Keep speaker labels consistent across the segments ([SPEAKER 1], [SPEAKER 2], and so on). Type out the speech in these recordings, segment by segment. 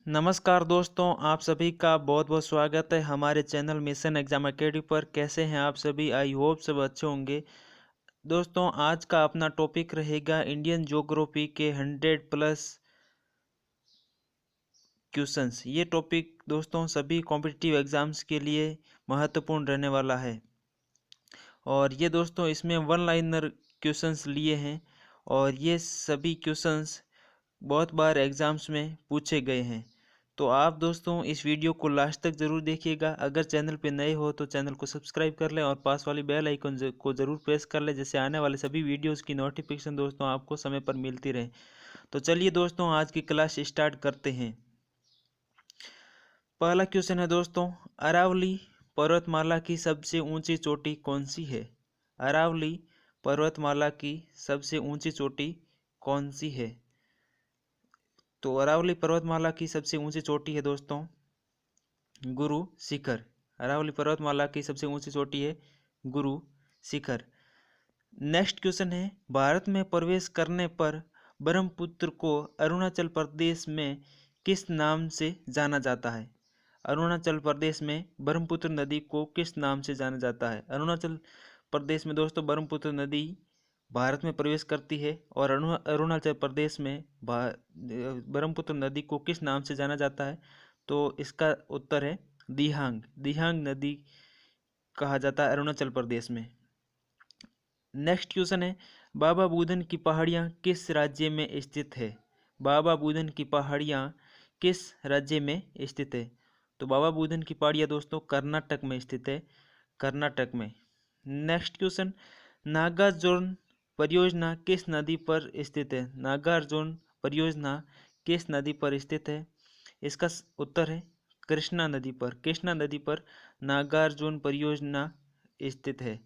[SPEAKER 1] नमस्कार दोस्तों, आप सभी का बहुत बहुत स्वागत है हमारे चैनल मिशन एग्जाम अकेडमी पर। कैसे हैं आप सभी? आई होप सब अच्छे होंगे। दोस्तों, आज का अपना टॉपिक रहेगा इंडियन ज्योग्राफी के 100+ क्वेश्चंस। ये टॉपिक दोस्तों सभी कॉम्पिटिटिव एग्जाम्स के लिए महत्वपूर्ण रहने वाला है। और ये दोस्तों इसमें वन लाइनर क्वेश्चंस लिए हैं और ये सभी क्वेश्चंस बहुत बार एग्ज़ाम्स में पूछे गए हैं। तो आप दोस्तों इस वीडियो को लास्ट तक ज़रूर देखिएगा। अगर चैनल पे नए हो तो चैनल को सब्सक्राइब कर लें और पास वाली बेल आइकन को ज़रूर प्रेस कर लें, जिससे आने वाले सभी वीडियोस की नोटिफिकेशन दोस्तों आपको समय पर मिलती रहे। तो चलिए दोस्तों आज की क्लास स्टार्ट करते हैं। पहला क्वेश्चन है दोस्तों, अरावली पर्वतमाला की सबसे ऊंची चोटी कौन सी है? अरावली पर्वतमाला की सबसे ऊंची चोटी कौन सी है? तो अरावली पर्वतमाला की सबसे ऊंची चोटी है दोस्तों गुरु शिखर। अरावली पर्वतमाला की सबसे ऊंची चोटी है गुरु शिखर। नेक्स्ट क्वेश्चन है, भारत में प्रवेश करने पर ब्रह्मपुत्र को अरुणाचल प्रदेश में किस नाम से जाना जाता है? अरुणाचल प्रदेश में ब्रह्मपुत्र नदी को किस नाम से जाना जाता है? अरुणाचल प्रदेश में दोस्तों ब्रह्मपुत्र नदी भारत में प्रवेश करती है और अरुणाचल प्रदेश में ब्रह्मपुत्र नदी को किस नाम से जाना जाता है? तो इसका उत्तर है दिहांग। दिहांग नदी कहा जाता है अरुणाचल प्रदेश में। नेक्स्ट क्वेश्चन है, बाबा बुदन की पहाड़ियाँ किस राज्य में स्थित है? बाबा बुदन की पहाड़ियाँ किस राज्य में स्थित है? तो बाबा बुदन की पहाड़ियाँ दोस्तों कर्नाटक में स्थित है, कर्नाटक में। नेक्स्ट क्वेश्चन, नागार्जुन परियोजना किस नदी पर स्थित है? नागार्जुन परियोजना किस नदी पर स्थित है? इसका उत्तर है कृष्णा नदी पर। कृष्णा नदी पर नागार्जुन परियोजना स्थित है।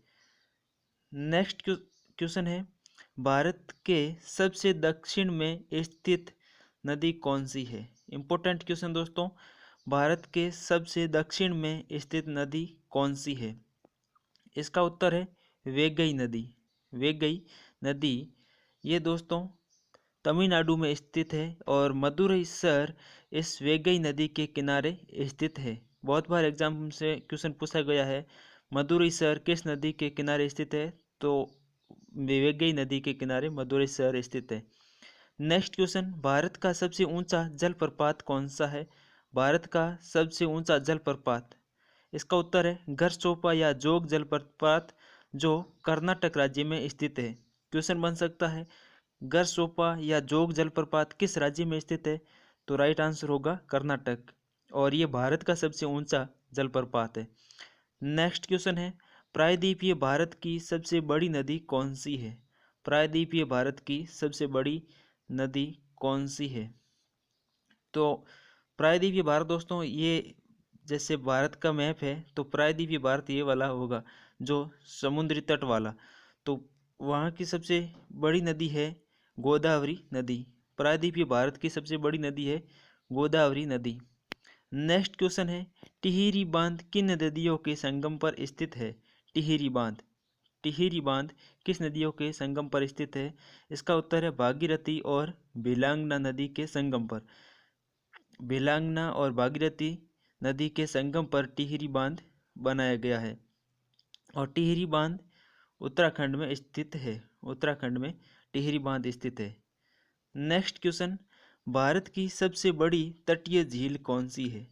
[SPEAKER 1] नेक्स्ट क्वेश्चन है, भारत के सबसे दक्षिण में स्थित नदी कौन सी है? इंपॉर्टेंट क्वेश्चन दोस्तों, भारत के सबसे दक्षिण में स्थित नदी कौन सी है? इसका उत्तर है वेगई नदी। वेगई नदी ये दोस्तों तमिलनाडु में स्थित है और मदुरई शहर इस वेगई नदी के किनारे स्थित है। बहुत बार एग्जाम से क्वेश्चन पूछा गया है, मदुरई शहर किस नदी के किनारे स्थित है? तो वेगई नदी के किनारे मदुरई शहर स्थित है। नेक्स्ट क्वेश्चन, भारत का सबसे ऊंचा जलप्रपात कौन सा है? भारत का सबसे ऊंचा जलप्रपात, इसका उत्तर है घरसोपा या जोग जलप्रपात, जो कर्नाटक राज्य में स्थित है। क्वेश्चन बन सकता है घरसोपा या जोग जलप्रपात किस राज्य में स्थित है? तो राइट आंसर होगा कर्नाटक, और ये भारत का सबसे ऊंचा जलप्रपात है। नेक्स्ट क्वेश्चन है, प्रायद्वीपीय भारत की सबसे बड़ी नदी कौन सी है? प्रायद्वीपीय भारत की सबसे बड़ी नदी कौन सी है? तो प्रायद्वीपीय भारत दोस्तों ये जैसे भारत का मैप है तो प्रायद्वीपीय भारत ये वाला होगा जो समुद्री तट वाला। तो वहाँ की सबसे बड़ी नदी है गोदावरी नदी। प्रायद्वीपीय भारत की सबसे बड़ी नदी है गोदावरी नदी। नेक्स्ट क्वेश्चन है, टिहरी बांध किन नदियों के संगम पर स्थित है? टिहरी बांध, टिहरी बांध किस नदियों के संगम पर स्थित है? इसका उत्तर है भागीरथी और भिलांगना नदी के संगम पर। भिलांगना और भागीरथी नदी के संगम पर टिहरी बांध बनाया गया है और टिहरी बांध उत्तराखंड में स्थित है। उत्तराखंड में टिहरी बांध स्थित है। नेक्स्ट क्वेश्चन, भारत की सबसे बड़ी तटीय झील कौन सी है?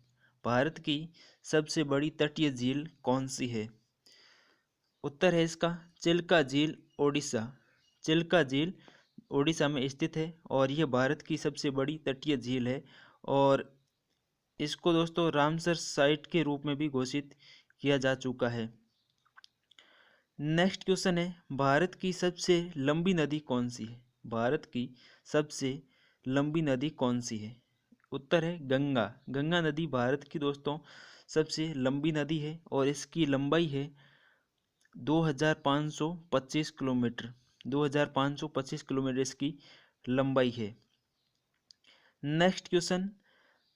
[SPEAKER 1] भारत की सबसे बड़ी तटीय झील कौन सी है? उत्तर है इसका चिल्का झील, ओडिशा। चिल्का झील ओडिशा में स्थित है और यह भारत की सबसे बड़ी तटीय झील है और इसको दोस्तों रामसर साइट के रूप में भी घोषित किया जा चुका है। नेक्स्ट क्वेश्चन है, भारत की सबसे लंबी नदी कौन सी है? भारत की सबसे लंबी नदी कौन सी है? उत्तर है गंगा। गंगा नदी भारत की दोस्तों सबसे लंबी नदी है और इसकी लंबाई है 2525 किलोमीटर। 2525 किलोमीटर इसकी लंबाई है। नेक्स्ट क्वेश्चन,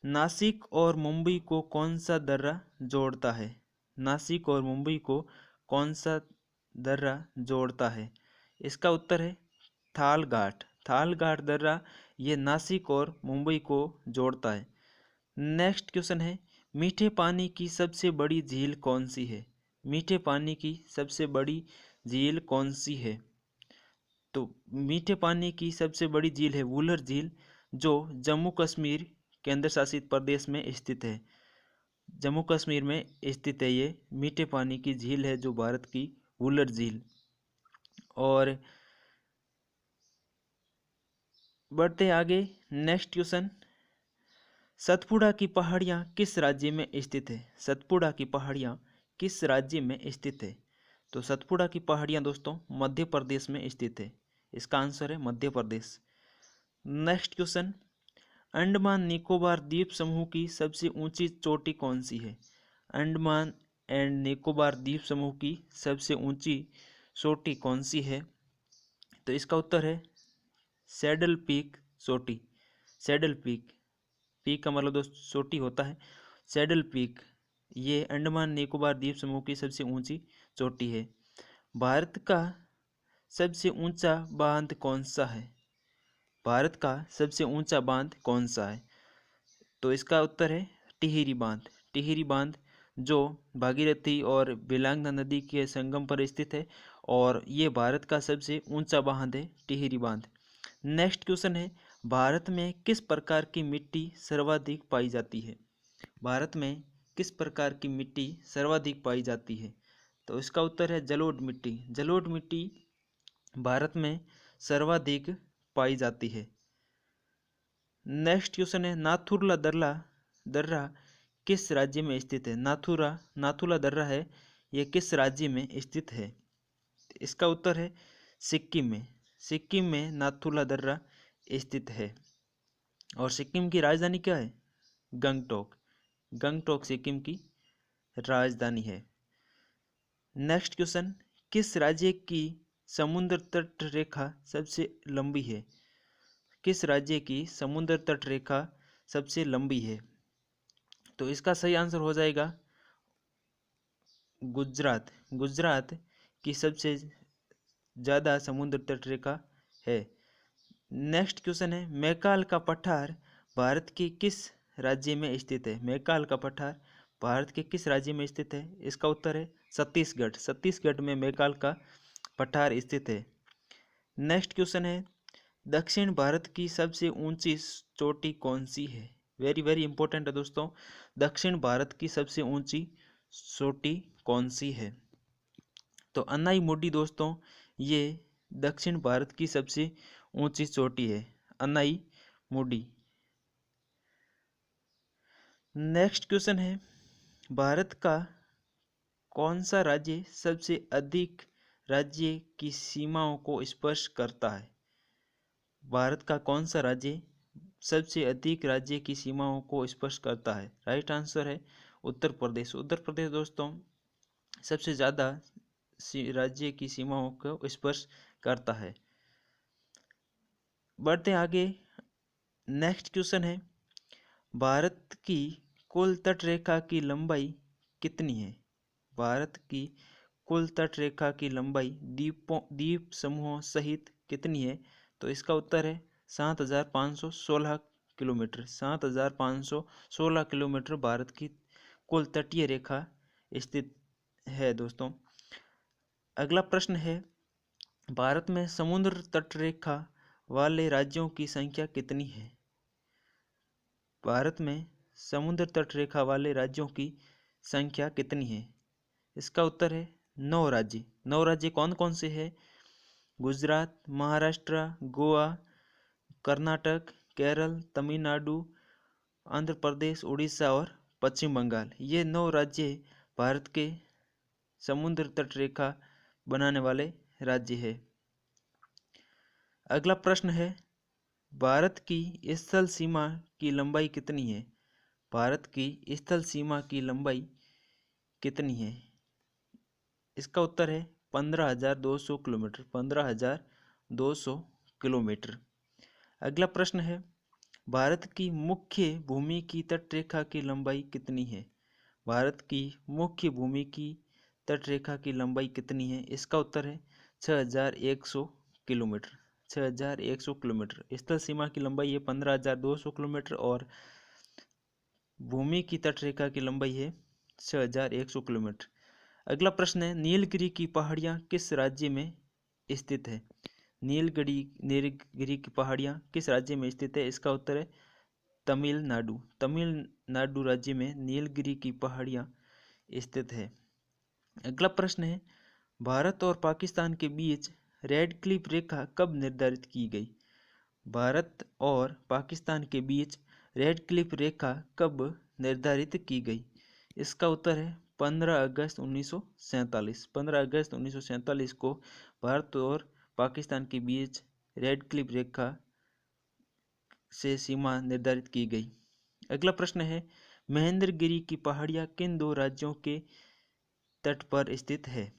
[SPEAKER 1] नासिक और मुंबई को कौन सा दर्रा जोड़ता है? नासिक और मुंबई को कौन सा दर्रा जोड़ता है? इसका उत्तर है थाल घाट। थाल घाट दर्रा ये नासिक और मुंबई को जोड़ता है। नेक्स्ट क्वेश्चन है, मीठे पानी की सबसे बड़ी झील कौन सी है? मीठे पानी की सबसे बड़ी झील कौन सी है? तो मीठे पानी की सबसे बड़ी झील है वुलर झील, जो जम्मू कश्मीर केंद्र शासित प्रदेश में स्थित है। जम्मू कश्मीर में स्थित है ये मीठे पानी की झील है, जो भारत की वुलर झील। और बढ़ते आगे, नेक्स्ट क्वेश्चन, सतपुड़ा की पहाड़ियाँ किस राज्य में स्थित है? सतपुड़ा की पहाड़ियाँ किस राज्य में स्थित है? तो सतपुड़ा की पहाड़ियाँ दोस्तों मध्य प्रदेश में स्थित है। इसका आंसर है मध्य प्रदेश। नेक्स्ट क्वेश्चन, अंडमान निकोबार द्वीप समूह की सबसे ऊंची चोटी कौन सी है? अंडमान एंड निकोबार द्वीप समूह की सबसे ऊंची चोटी कौन सी है? तो इसका उत्तर है सैडल पीक चोटी। सैडल पीक, पीक का मतलब दोस्त चोटी होता है। सैडल पीक ये अंडमान निकोबार द्वीप समूह की सबसे ऊंची चोटी है। भारत का सबसे ऊंचा बांध कौन सा है? भारत का सबसे ऊंचा बांध कौन सा है? तो इसका उत्तर है टिहरी बांध। टिहरी बांध जो भागीरथी और बिलांगना नदी के संगम पर स्थित है, और ये भारत का सबसे ऊंचा बांध है टिहरी बांध। नेक्स्ट क्वेश्चन है, भारत में किस प्रकार की मिट्टी सर्वाधिक पाई जाती है? भारत में किस प्रकार की मिट्टी सर्वाधिक पाई जाती है? तो इसका उत्तर है जलोढ़ मिट्टी। जलोढ़ मिट्टी भारत में सर्वाधिक पाई जाती है। नेक्स्ट क्वेश्चन है, नाथुला दर्रा दर्रा किस राज्य में स्थित है? नाथुला दर्रा है, ये किस राज्य में स्थित है? इसका उत्तर है सिक्किम में। सिक्किम में नाथुला दर्रा स्थित है। और सिक्किम की राजधानी क्या है? गंगटोक। गंगटोक सिक्किम की राजधानी है। नेक्स्ट क्वेश्चन, किस राज्य की समुद्र तट रेखा सबसे लंबी है? किस राज्य की समुद्र तट रेखा सबसे लंबी है? तो इसका सही आंसर हो जाएगा गुजरात। गुजरात की सबसे ज़्यादा समुद्र तट रेखा है। नेक्स्ट क्वेश्चन है, मैकाल का पठार भारत के किस राज्य में स्थित है? मैकाल का पठार भारत के किस राज्य में स्थित है? इसका उत्तर है छत्तीसगढ़। छत्तीसगढ़ में मैकाल का पठार स्थित है। नेक्स्ट क्वेश्चन है, दक्षिण भारत की सबसे ऊंची चोटी कौन सी है? वेरी वेरी इंपॉर्टेंट है दोस्तों, दक्षिण भारत की सबसे ऊंची चोटी कौन सी है? तो अन्नाई मुडी दोस्तों ये दक्षिण भारत की सबसे ऊंची चोटी है, अन्नाई मुडी। नेक्स्ट क्वेश्चन है, भारत का कौन सा राज्य सबसे अधिक राज्य की सीमाओं को स्पर्श करता है? भारत का कौन सा राज्य सबसे अधिक राज्य की सीमाओं को स्पर्श करता है? राइट आंसर है उत्तर प्रदेश। उत्तर प्रदेश दोस्तों सबसे ज़्यादा राज्य की सीमाओं को स्पर्श करता है। बढ़ते आगे, नेक्स्ट क्वेश्चन है, भारत की कुल तट रेखा की लंबाई कितनी है? भारत की कुल तट रेखा की लंबाई द्वीप समूहों सहित कितनी है? तो इसका उत्तर है 7,516 किलोमीटर। 7,516 किलोमीटर भारत की कुल तटीय रेखा स्थित है दोस्तों। अगला प्रश्न है, भारत में समुद्र तट रेखा वाले राज्यों की संख्या कितनी है? भारत में समुद्र तट रेखा वाले राज्यों की संख्या कितनी है? इसका उत्तर है 9 राज्य। 9 राज्य कौन कौन से हैं? गुजरात, महाराष्ट्र, गोवा, कर्नाटक, केरल, तमिलनाडु, आंध्र प्रदेश, उड़ीसा और पश्चिम बंगाल। ये 9 राज्य भारत के समुद्र तट रेखा बनाने वाले राज्य है। अगला प्रश्न है, भारत की स्थल सीमा की लंबाई कितनी है? भारत की स्थल सीमा की लंबाई कितनी है? इसका उत्तर है 15,200 किलोमीटर। 15,200 किलोमीटर। अगला प्रश्न है, भारत की मुख्य भूमि की तटरेखा की लंबाई कितनी है? भारत की मुख्य भूमि की तटरेखा की लंबाई कितनी है? इसका उत्तर है 6,100 किलोमीटर। 6,100 किलोमीटर। स्थल सीमा की लंबाई है 15,200 किलोमीटर और भूमि की तटरेखा की लंबाई है 6100 किलोमीटर। अगला प्रश्न है, नीलगिरी की पहाड़ियाँ किस राज्य में स्थित है? नीलगिरी की पहाड़ियाँ किस राज्य में स्थित है? इसका उत्तर है तमिलनाडु। तमिलनाडु राज्य में नीलगिरी की पहाड़ियाँ स्थित है। अगला प्रश्न है, भारत और पाकिस्तान के बीच रेड क्लिफ रेखा कब निर्धारित की गई? भारत और पाकिस्तान के बीच रेड क्लिफ रेखा कब निर्धारित की गई? इसका उत्तर है 15 अगस्त 1947। 15 अगस्त 1947 को भारत और पाकिस्तान के बीच रेड क्लिफ रेखा से सीमा निर्धारित की गई। अगला प्रश्न है, महेंद्रगिरी की पहाड़ियाँ किन दो राज्यों के तट पर स्थित है?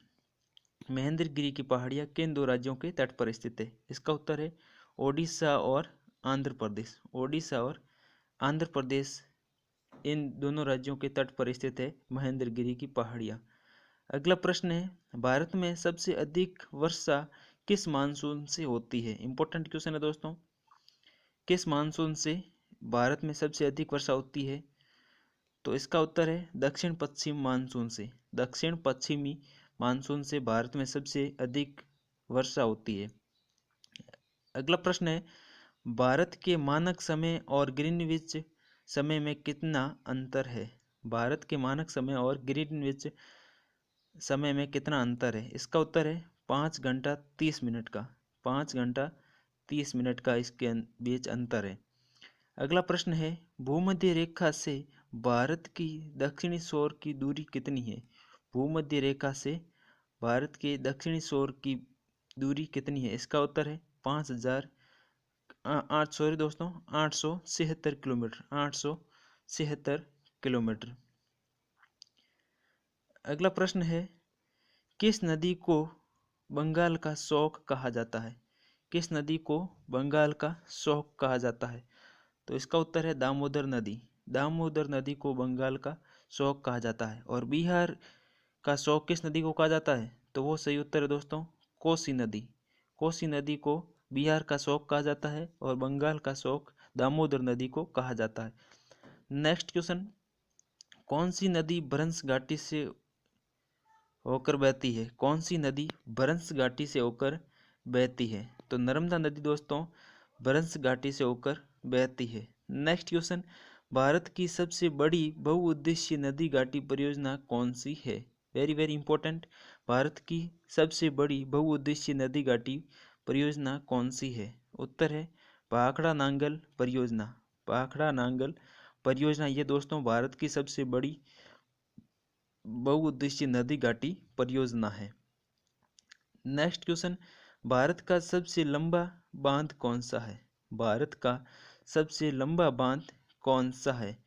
[SPEAKER 1] महेंद्रगिरी की पहाड़ियाँ किन दो राज्यों के तट पर स्थित है? इसका उत्तर है ओडिशा और आंध्र प्रदेश। ओडिशा और आंध्र प्रदेश, इन दोनों राज्यों के तट पर स्थित है महेंद्रगिरी की पहाड़ियाँ। अगला प्रश्न है, भारत में सबसे अधिक वर्षा किस मानसून से होती है? इंपॉर्टेंट क्वेश्चन है दोस्तों। किस मानसून से भारत में सबसे अधिक वर्षा होती है? तो इसका उत्तर है दक्षिण पश्चिम मानसून से। दक्षिण पश्चिमी मानसून से भारत में सबसे अधिक वर्षा होती है। अगला प्रश्न है, भारत के मानक समय और ग्रीनविच समय में कितना अंतर है? भारत के मानक समय और ग्रीनविच समय में कितना अंतर है? इसका उत्तर है 5 घंटा 30 मिनट का। 5 घंटा 30 मिनट का इसके बीच अंतर है। अगला प्रश्न है, भूमध्य रेखा से भारत की दक्षिणी छोर की दूरी कितनी है? भूमध्य रेखा से भारत के दक्षिणी छोर की दूरी कितनी है? इसका उत्तर है 876 किलोमीटर। 876 किलोमीटर। अगला प्रश्न है, किस नदी को बंगाल का शौक कहा जाता है? किस नदी को बंगाल का शौक कहा जाता है? तो इसका उत्तर है दामोदर नदी। दामोदर नदी को बंगाल का शौक कहा जाता है। और बिहार का शौक किस नदी को कहा जाता है? तो वो सही उत्तर है दोस्तों कोसी नदी। कोसी नदी को बिहार का शौक कहा जाता है और बंगाल का शौक दामोदर नदी को कहा जाता है। नेक्स्ट क्वेश्चन, कौन सी नदी भ्रंश घाटी से होकर बहती है? कौन सी नदी भ्रंश घाटी से होकर बहती है? तो नर्मदा नदी दोस्तों भ्रंश घाटी से होकर बहती है। नेक्स्ट क्वेश्चन, भारत की सबसे बड़ी बहुउद्देशीय नदी घाटी परियोजना कौन सी है? Very very important. भारत की सबसे बड़ी बहुउद्देशीय नदी घाटी परियोजना कौन सी है? उत्तर है भाखड़ा नांगल परियोजना। भाखड़ा नांगल परियोजना ये दोस्तों भारत की सबसे बड़ी बहुउद्देशीय नदी घाटी परियोजना है। नेक्स्ट क्वेश्चन, भारत का सबसे लंबा बांध कौन सा है? भारत का सबसे लंबा बांध कौन सा है?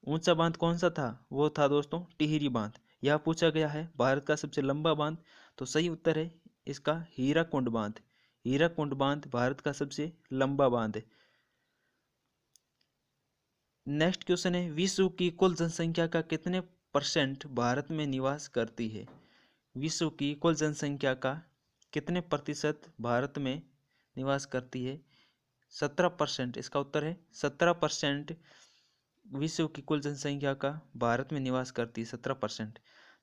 [SPEAKER 1] ऊंचा बांध कौन सा था? वो था दोस्तों टिहरी बांध। यह पूछा गया है भारत का सबसे लंबा बांध, तो सही उत्तर है इसका हीराकुंड बांध। हीराकुंड बांध भारत का सबसे लंबा बांध है। नेक्स्ट क्वेश्चन है, विश्व की कुल जनसंख्या का कितने % भारत में निवास करती है? विश्व की कुल जनसंख्या का कितने प्रतिशत भारत में निवास करती है? 17%। इसका उत्तर है 17% विश्व की कुल जनसंख्या का भारत में निवास करती है 17%।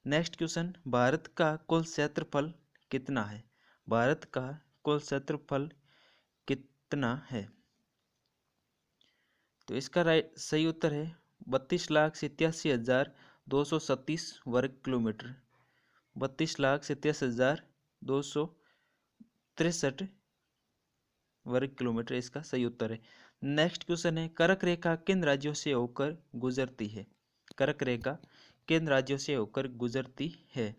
[SPEAKER 1] नेक्स्ट क्वेश्चन, भारत का कुल क्षेत्रफल कितना है? भारत का कुल क्षेत्रफल कितना है? तो इसका सही उत्तर है 32,87,237 वर्ग किलोमीटर। 32,87,263 वर्ग किलोमीटर इसका सही उत्तर है। नेक्स्ट क्वेश्चन है, कर्क रेखा किन राज्यों से होकर गुजरती है? कर्क रेखा किन राज्यों से होकर गुजरती है?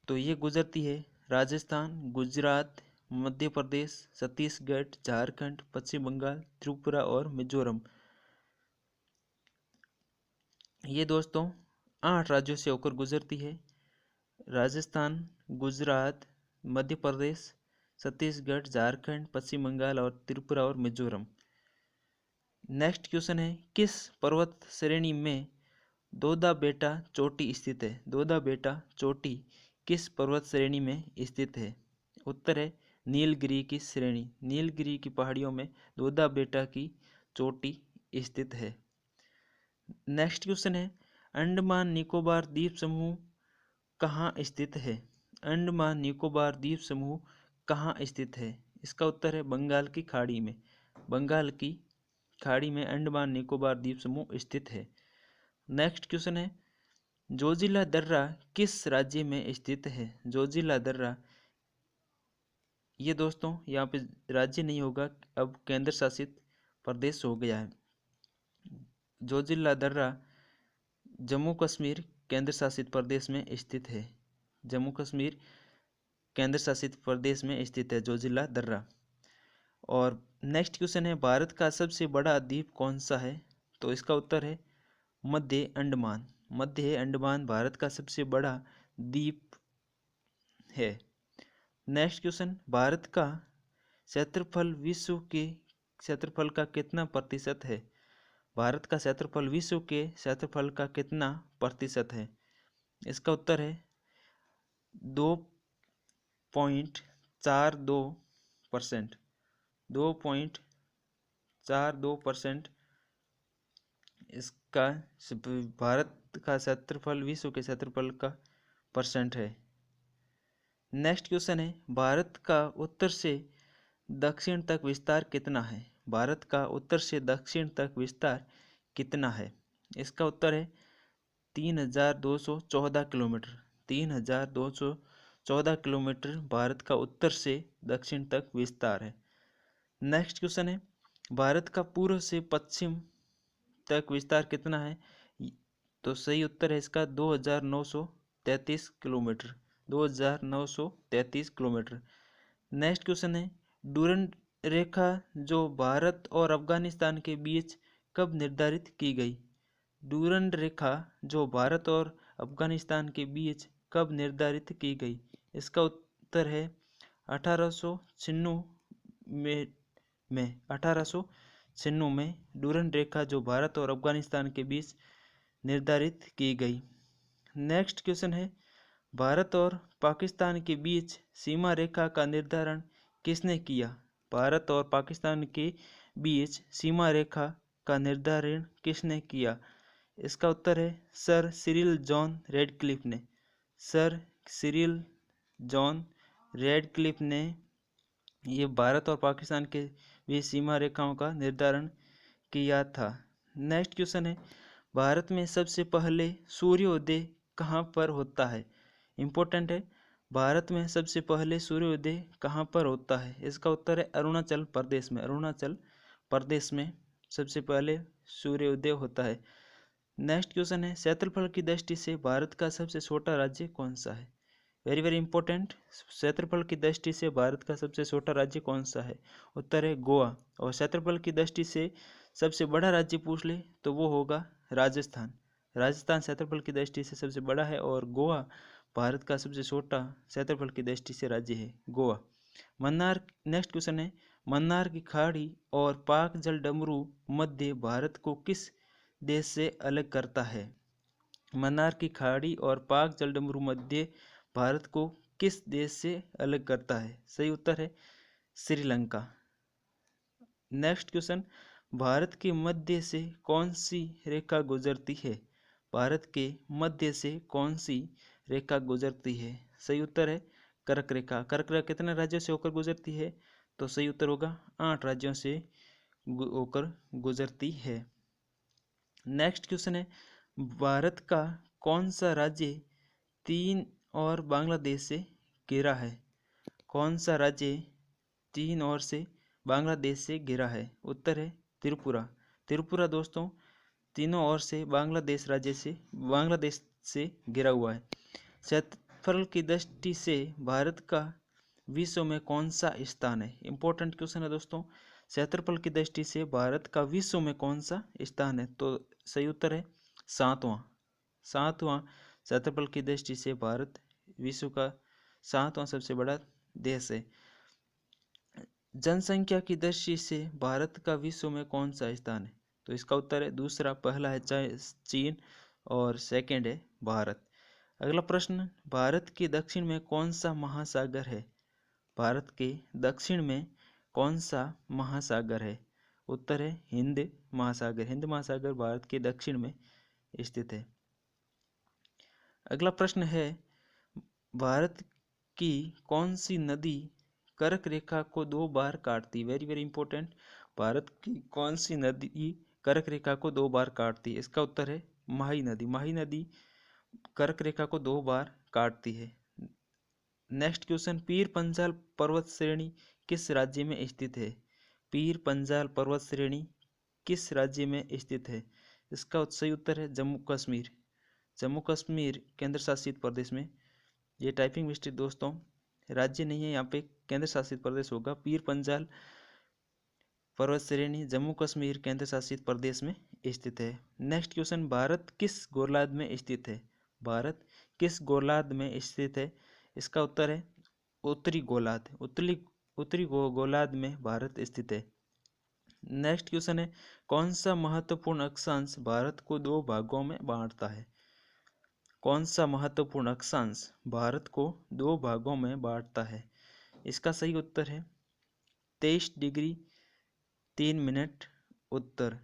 [SPEAKER 1] तो ये गुजरती है राजस्थान, गुजरात, मध्य प्रदेश, छत्तीसगढ़, झारखंड, पश्चिम बंगाल, त्रिपुरा और मिजोरम। ये दोस्तों 8 राज्यों से होकर गुजरती है। राजस्थान, गुजरात, मध्य प्रदेश, छत्तीसगढ़, झारखंड, पश्चिम बंगाल और त्रिपुरा और मिजोरम। नेक्स्ट क्वेश्चन है, किस पर्वत श्रेणी में दोदा बेटा चोटी स्थित है? दोदा बेटा चोटी किस पर्वत श्रेणी में स्थित है? उत्तर है नीलगिरी की श्रेणी। नीलगिरी की पहाड़ियों में दोदा बेटा की चोटी स्थित है। नेक्स्ट क्वेश्चन है, अंडमान निकोबार द्वीप समूह कहाँ स्थित है? अंडमान निकोबार द्वीप समूह कहाँ स्थित है? इसका उत्तर है बंगाल की खाड़ी में। बंगाल की खाड़ी में अंडमान निकोबार द्वीप समूह स्थित है। नेक्स्ट क्वेश्चन है, जोजिला दर्रा किस राज्य में स्थित है? जोजिला दर्रा, ये दोस्तों यहाँ पे राज्य नहीं होगा, अब केंद्र शासित प्रदेश हो गया है। जोजिला दर्रा जम्मू कश्मीर केंद्र शासित प्रदेश में स्थित है। जम्मू कश्मीर केंद्र शासित प्रदेश में स्थित है जोजिला दर्रा। और नेक्स्ट क्वेश्चन है, भारत का सबसे बड़ा द्वीप कौन सा है? तो इसका उत्तर है मध्य अंडमान। मध्य अंडमान भारत का सबसे बड़ा द्वीप है। नेक्स्ट क्वेश्चन, भारत का क्षेत्रफल विश्व के क्षेत्रफल का कितना प्रतिशत है? भारत का क्षेत्रफल विश्व के क्षेत्रफल का कितना प्रतिशत है? इसका उत्तर है 2.42%। 2.42% इसका भारत का क्षेत्रफल विश्व के क्षेत्रफल का परसेंट है। नेक्स्ट क्वेश्चन है, भारत का उत्तर से दक्षिण तक विस्तार कितना है? भारत का उत्तर से दक्षिण तक विस्तार कितना है? इसका उत्तर है 3214 किलोमीटर। 3214 किलोमीटर भारत का उत्तर से दक्षिण तक विस्तार है। नेक्स्ट क्वेश्चन है, भारत का पूर्व से पश्चिम तक विस्तार कितना है? तो सही उत्तर है इसका 2933 किलोमीटर। 2933 किलोमीटर। नेक्स्ट क्वेश्चन है, डूरंड रेखा जो भारत और अफगानिस्तान के बीच कब निर्धारित की गई? डूरंड रेखा जो भारत और अफगानिस्तान के बीच कब निर्धारित की गई? इसका उत्तर है 1896 में 1896 में डूरंड रेखा जो भारत और अफगानिस्तान के बीच निर्धारित की गई। नेक्स्ट क्वेश्चन है, भारत और पाकिस्तान के बीच सीमा रेखा का निर्धारण किसने किया? भारत और पाकिस्तान के बीच सीमा रेखा का निर्धारण किसने किया? इसका उत्तर है सर सिरिल जॉन रेडक्लिफ ने। सर सिरिल जॉन रेडक्लिफ ने ये भारत और पाकिस्तान के बीच सीमा रेखाओं का निर्धारण किया था। नेक्स्ट क्वेश्चन है, भारत में सबसे पहले सूर्योदय कहाँ पर होता है? इम्पोर्टेंट है, भारत में सबसे पहले सूर्योदय कहाँ पर होता है? इसका उत्तर है अरुणाचल प्रदेश में। अरुणाचल प्रदेश में सबसे पहले सूर्योदय होता है। नेक्स्ट क्वेश्चन है, क्षेत्रफल की दृष्टि से भारत का सबसे छोटा राज्य कौन सा है? वेरी वेरी इंपॉर्टेंट, क्षेत्रफल की दृष्टि से भारत का सबसे छोटा राज्य कौन सा है? उत्तर है गोवा। और क्षेत्रफल की दृष्टि से सबसे बड़ा राज्य पूछ ले तो वो होगा राजस्थान। राजस्थान क्षेत्रफल की दृष्टि से सबसे बड़ा है और गोवा भारत का सबसे छोटा क्षेत्रफल की दृष्टि से राज्य है गोवा। मन्नार, नेक्स्ट क्वेश्चन है, मन्नार की खाड़ी और पाक जल डमरू मध्य भारत को किस देश से अलग करता है? मन्नार की खाड़ी और पाक जल डमरू मध्य भारत को किस देश से अलग करता है? सही उत्तर है श्रीलंका। नेक्स्ट क्वेश्चन, भारत के मध्य से कौन सी रेखा गुजरती है? भारत के मध्य से कौन सी रेखा गुजरती है? सही उत्तर है कर्क रेखा। कर्क रेखा कितने राज्यों से होकर गुजरती है? तो सही उत्तर होगा 8 राज्यों से होकर गुजरती है। नेक्स्ट क्वेश्चन है, भारत का कौन सा राज्य चीन और बांग्लादेश से घिरा है? कौन सा राज्य चीन और से बांग्लादेश से घिरा है? उत्तर है त्रिपुरा। त्रिपुरा दोस्तों तीनों ओर से बांग्लादेश राज्य से बांग्लादेश से घिरा हुआ है। क्षेत्रफल की दृष्टि से भारत का विश्व में कौन सा स्थान है? इंपॉर्टेंट क्वेश्चन है दोस्तों, क्षेत्रफल की दृष्टि से भारत का विश्व में कौन सा स्थान है? तो सही उत्तर है 7वां। 7वां क्षेत्रफल की दृष्टि से भारत विश्व का 7वां सबसे बड़ा देश है। जनसंख्या की दृष्टि से भारत का विश्व में कौन सा स्थान है? तो इसका उत्तर है दूसरा। पहला है चीन और सेकंड है भारत। अगला प्रश्न, भारत के दक्षिण में कौन सा महासागर है? भारत के दक्षिण में कौन सा महासागर है? उत्तर है हिंद महासागर। हिंद महासागर भारत के दक्षिण में स्थित है। अगला प्रश्न है, भारत की कौन सी नदी कर्क रेखा को 2 बार काटती? Very very important. भारत की कौन सी नदी कर्क रेखा को 2 बार काटती है? इसका उत्तर है माही नदी। माही नदी कर्क रेखा को 2 बार काटती है। नेक्स्ट क्वेश्चन, पीर पंजाल पर्वत श्रेणी किस राज्य में स्थित है? पीर पंजाल पर्वत श्रेणी किस राज्य में स्थित है? इसका सही उत्तर है जम्मू कश्मीर। जम्मू कश्मीर केंद्र शासित प्रदेश में। ये टाइपिंग मिस्टेक दोस्तों, राज्य नहीं है, यहाँ पे केंद्र शासित प्रदेश होगा। पीर पंजाल पर्वत श्रेणी जम्मू कश्मीर केंद्र शासित प्रदेश में स्थित है। नेक्स्ट क्वेश्चन, भारत किस गोलार्ध में स्थित है? भारत किस गोलार्ध में स्थित है? इसका उत्तर है उत्तरी गोलार्ध। उत्तरी गोलार्ध में भारत स्थित है। नेक्स्ट क्वेश्चन है, कौन सा महत्वपूर्ण अक्षांश भारत को 2 भागों में बांटता है? कौन सा महत्वपूर्ण अक्षांश भारत को 2 भागों में बांटता है? इसका सही उत्तर है 23 डिग्री 3 मिनट उत्तर।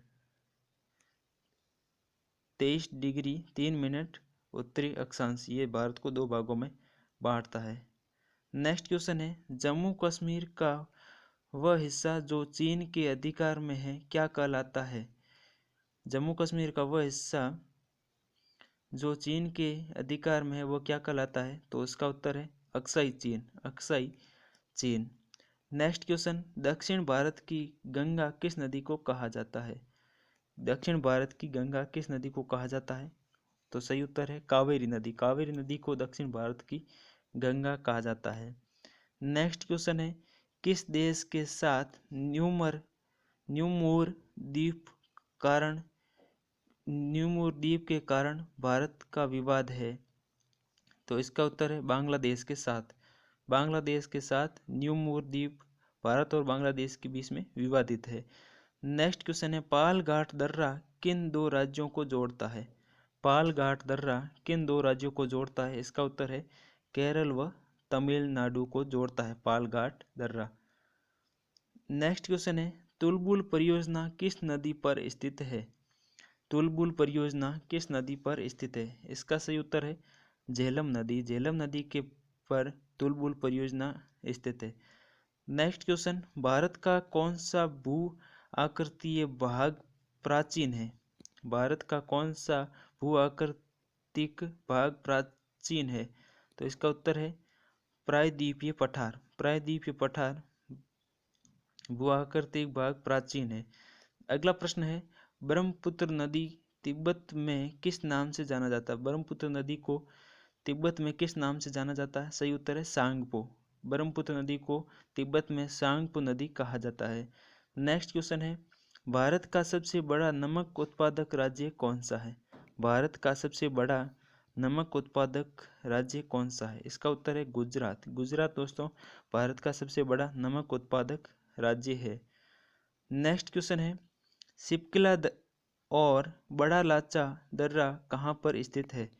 [SPEAKER 1] 23 डिग्री 3 मिनट उत्तरी अक्षांश ये भारत को 2 भागों में बांटता है। नेक्स्ट क्वेश्चन है, जम्मू कश्मीर का वह हिस्सा जो चीन के अधिकार में है क्या कहलाता है? जम्मू कश्मीर का वह हिस्सा जो चीन के अधिकार में है वो क्या कहलाता है? तो इसका उत्तर है अक्साई चीन। अक्साई चीन। नेक्स्ट क्वेश्चन, दक्षिण भारत की गंगा किस नदी को कहा जाता है? दक्षिण भारत की गंगा किस नदी को कहा जाता है? तो सही उत्तर है कावेरी नदी। कावेरी नदी को दक्षिण भारत की गंगा कहा जाता है। नेक्स्ट क्वेश्चन है, किस देश के साथ न्यूमोर द्वीप के कारण भारत का विवाद है? तो इसका उत्तर है बांग्लादेश के साथ। बांग्लादेश के साथ न्यूमोर द्वीप भारत और बांग्लादेश के बीच में विवादित है। नेक्स्ट क्वेश्चन है, पाल घाट दर्रा किन 2 राज्यों को जोड़ता है? पाल घाट दर्रा किन 2 राज्यों को जोड़ता है? इसका उत्तर है केरल व तमिलनाडु को जोड़ता है पाल घाट दर्रा। नेक्स्ट क्वेश्चन है, तुलबुल परियोजना किस नदी पर स्थित है? तुलबुल परियोजना किस नदी पर स्थित है? इसका सही उत्तर है झेलम नदी। झेलम नदी के पर तुलबुल परियोजना स्थित है। नेक्स्ट क्वेश्चन, भारत का कौन सा भू आकृतीय भाग प्राचीन है? भारत का कौन सा भू आकृतिक भाग प्राचीन है? तो इसका उत्तर है प्रायद्वीपीय पठार। प्रायद्वीपीय पठार भू आकृतिक भाग प्राचीन है। अगला प्रश्न है, ब्रह्मपुत्र नदी तिब्बत में किस नाम से जाना जाता है? ब्रह्मपुत्र नदी को तिब्बत में किस नाम से जाना जाता है? सही उत्तर है सांगपो। ब्रह्मपुत्र नदी को तिब्बत में सांगपो नदी कहा जाता है। नेक्स्ट क्वेश्चन है, भारत का सबसे बड़ा नमक उत्पादक राज्य कौन सा है? भारत का सबसे बड़ा नमक उत्पादक राज्य कौन सा है? इसका उत्तर है गुजरात। गुजरात दोस्तों भारत का सबसे बड़ा नमक उत्पादक राज्य है। नेक्स्ट क्वेश्चन है, सिपकिला और बड़ा लाचा दर्रा कहाँ पर स्थित है?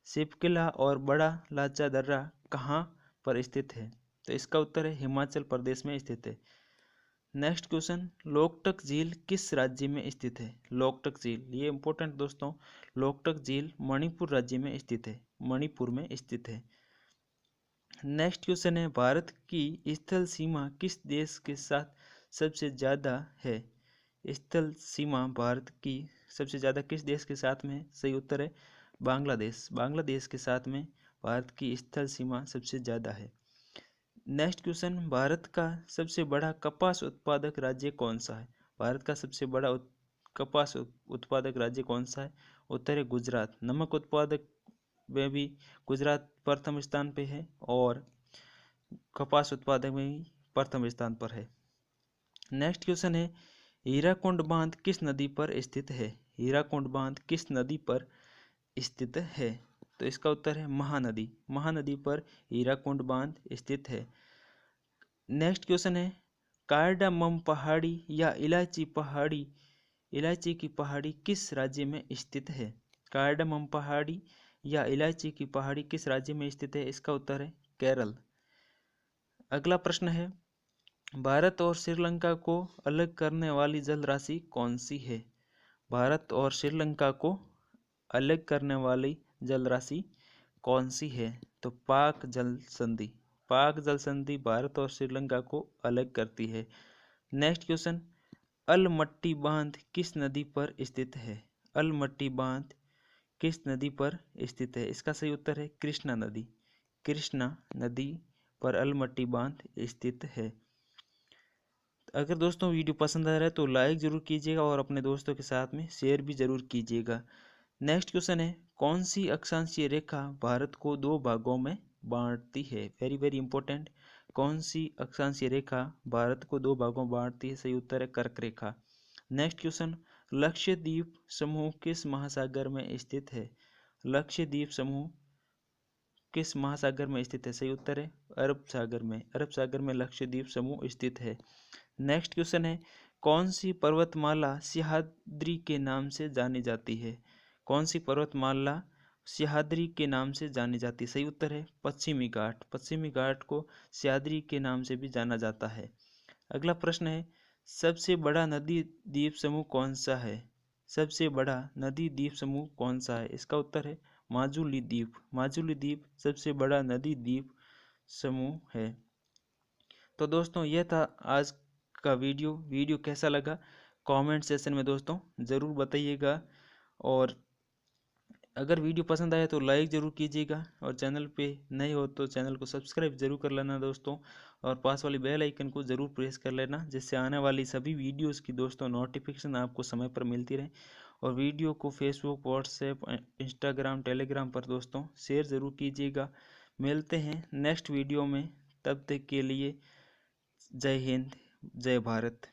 [SPEAKER 1] सिपकिला और बड़ा लाचा दर्रा कहाँ पर स्थित है? तो इसका उत्तर है हिमाचल प्रदेश में स्थित है। नेक्स्ट क्वेश्चन, लोकटक झील किस राज्य में स्थित है? लोकटक झील ये इंपॉर्टेंट दोस्तों, लोकटक झील मणिपुर राज्य में स्थित है। मणिपुर में स्थित है। नेक्स्ट क्वेश्चन है, भारत की स्थल सीमा किस देश के साथ सबसे ज़्यादा है? स्थल सीमा भारत की सबसे ज़्यादा किस देश के साथ में है? सही उत्तर है बांग्लादेश। बांग्लादेश के साथ में भारत की स्थल सीमा सबसे ज़्यादा है। नेक्स्ट क्वेश्चन, भारत का सबसे बड़ा कपास उत्पादक राज्य कौन सा है? भारत का सबसे बड़ा कपास उत्पादक राज्य कौन सा है? उत्तर है गुजरात। नमक उत्पादक में भी गुजरात प्रथम स्थान पे है और कपास उत्पादक में भी प्रथम स्थान पर है। नेक्स्ट क्वेश्चन है, हीराकुंड बांध किस नदी पर स्थित है? हीराकुंड बांध किस नदी पर स्थित है? तो इसका उत्तर है महानदी। महानदी पर हीराकुंड बांध स्थित है। नेक्स्ट क्वेश्चन है, कार्डामम पहाड़ी या इलायची की पहाड़ी किस राज्य में स्थित है? कार्डामम पहाड़ी या इलायची की पहाड़ी किस राज्य में स्थित है? इसका उत्तर है केरल। अगला प्रश्न है, भारत और श्रीलंका को अलग करने वाली जल राशि कौन सी है? भारत और श्रीलंका को अलग करने वाली जल राशि कौन सी है? तो पाक जल संधि। पाक जल संधि भारत और श्रीलंका को अलग करती है। नेक्स्ट क्वेश्चन, अलमट्टी बांध किस नदी पर स्थित है? अलमट्टी बांध किस नदी पर स्थित है? इसका सही उत्तर है कृष्णा नदी। कृष्णा नदी पर अलमट्टी बांध स्थित है। अगर दोस्तों वीडियो पसंद आ रहा है तो लाइक ज़रूर कीजिएगा और अपने दोस्तों के साथ में शेयर भी ज़रूर कीजिएगा। नेक्स्ट क्वेश्चन है, कौन सी अक्षांशीय रेखा भारत को दो भागों में बांटती है? Very very important. कौन सी अक्षांशीय रेखा भारत को दो भागों में बांटती है? सही उत्तर है कर्क रेखा। नेक्स्ट क्वेश्चन, लक्षद्वीप समूह किस महासागर में स्थित है? लक्षद्वीप समूह किस महासागर में स्थित है? सही उत्तर है अरब सागर में। अरब सागर में लक्षद्वीप समूह स्थित है। नेक्स्ट क्वेश्चन है, कौन सी पर्वतमाला सह्याद्री के नाम से जानी जाती है? कौन सी पर्वतमाला सह्याद्री के नाम से जानी जाती है? सही उत्तर है पश्चिमी घाट। पश्चिमी घाट को सह्याद्री के नाम से भी जाना जाता है। अगला प्रश्न है, सबसे बड़ा नदी द्वीप समूह कौन सा है? सबसे बड़ा नदी द्वीप समूह कौन सा है? इसका उत्तर है माजुली द्वीप। माजुली द्वीप सबसे बड़ा नदी द्वीप समूह है। तो दोस्तों यह था आज का वीडियो कैसा लगा कमेंट सेक्शन में दोस्तों ज़रूर बताइएगा। और अगर वीडियो पसंद आया तो लाइक ज़रूर कीजिएगा और चैनल पे नए हो तो चैनल को सब्सक्राइब ज़रूर कर लेना दोस्तों। और पास वाली बेल आइकन को ज़रूर प्रेस कर लेना जिससे आने वाली सभी वीडियोस की दोस्तों नोटिफिकेशन आपको समय पर मिलती रहे। और वीडियो को फेसबुक, व्हाट्सएप, इंस्टाग्राम, टेलीग्राम पर दोस्तों शेयर ज़रूर कीजिएगा। मिलते हैं नेक्स्ट वीडियो में, तब तक के लिए जय हिंद, जय भारत।